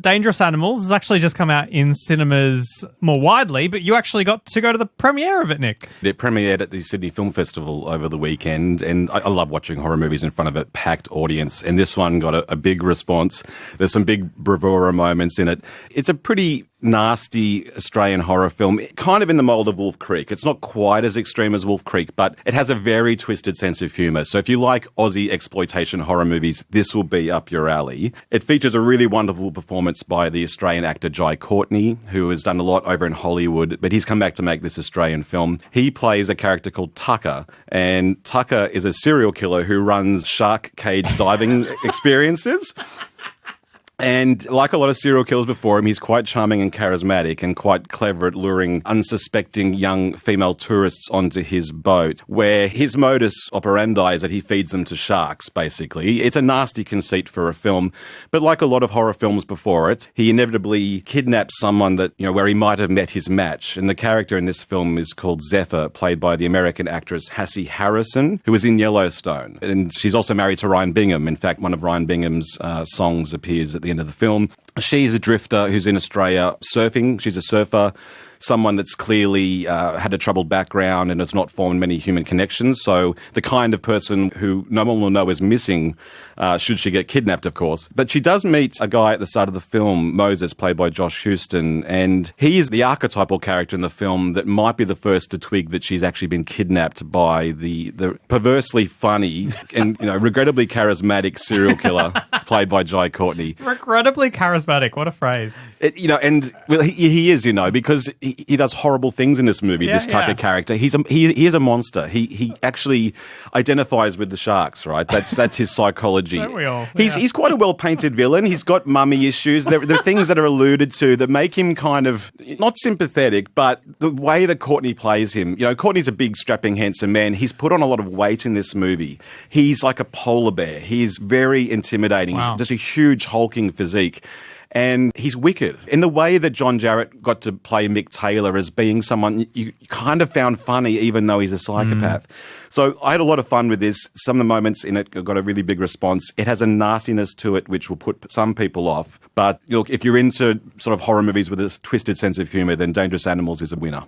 Dangerous Animals has actually just come out in cinemas more widely, but you actually got to go to the premiere of it, Nick. It premiered at the Sydney Film Festival over the weekend, and I love watching horror movies in front of a packed audience, and this one got a big response. There's some big bravura moments in it. It's a pretty nasty Australian horror film, kind of in the mould of Wolf Creek. It's not quite as extreme as Wolf Creek, but it has a very twisted sense of humour. So if you like Aussie exploitation horror movies, this will be up your alley. It features a really wonderful performance by the Australian actor Jai Courtney, who has done a lot over in Hollywood, but he's come back to make this Australian film. He plays a character called Tucker, and Tucker is a serial killer who runs shark cage diving experiences. And like a lot of serial killers before him, he's quite charming and charismatic and quite clever at luring unsuspecting young female tourists onto his boat, where his modus operandi is that he feeds them to sharks, basically. It's a nasty conceit for a film, but like a lot of horror films before it, he inevitably kidnaps someone that, where he might have met his match. And the character in this film is called Zephyr, played by the American actress Hassie Harrison, who was in Yellowstone. And she's also married to Ryan Bingham. In fact, one of Ryan Bingham's songs appears at the end of the film. She's a drifter who's in Australia surfing. She's a surfer, someone that's clearly had a troubled background and has not formed many human connections. So the kind of person who no one will know is missing should she get kidnapped, of course. But she does meet a guy at the start of the film, Moses, played by Josh Houston, and he is the archetypal character in the film that might be the first to twig that she's actually been kidnapped by the perversely funny and regrettably charismatic serial killer played by Jai Courtney. Regrettably charismatic, what a phrase. He is, because he does horrible things in this movie, this type of character. He is a monster. He actually identifies with the sharks, right? That's his psychology. Don't we all? He's quite a well-painted villain. He's got mummy issues. There are things that are alluded to that make him kind of, not sympathetic, but the way that Courtney plays him. Courtney's a big, strapping, handsome man. He's put on a lot of weight in this movie. He's like a polar bear. He's very intimidating. Wow. He's just a huge, hulking physique. And he's wicked. In the way that John Jarratt got to play Mick Taylor as being someone you kind of found funny, even though he's a psychopath. So I had a lot of fun with this. Some of the moments in it got a really big response. It has a nastiness to it which will put some people off. But look, if you're into sort of horror movies with this twisted sense of humour, then Dangerous Animals is a winner.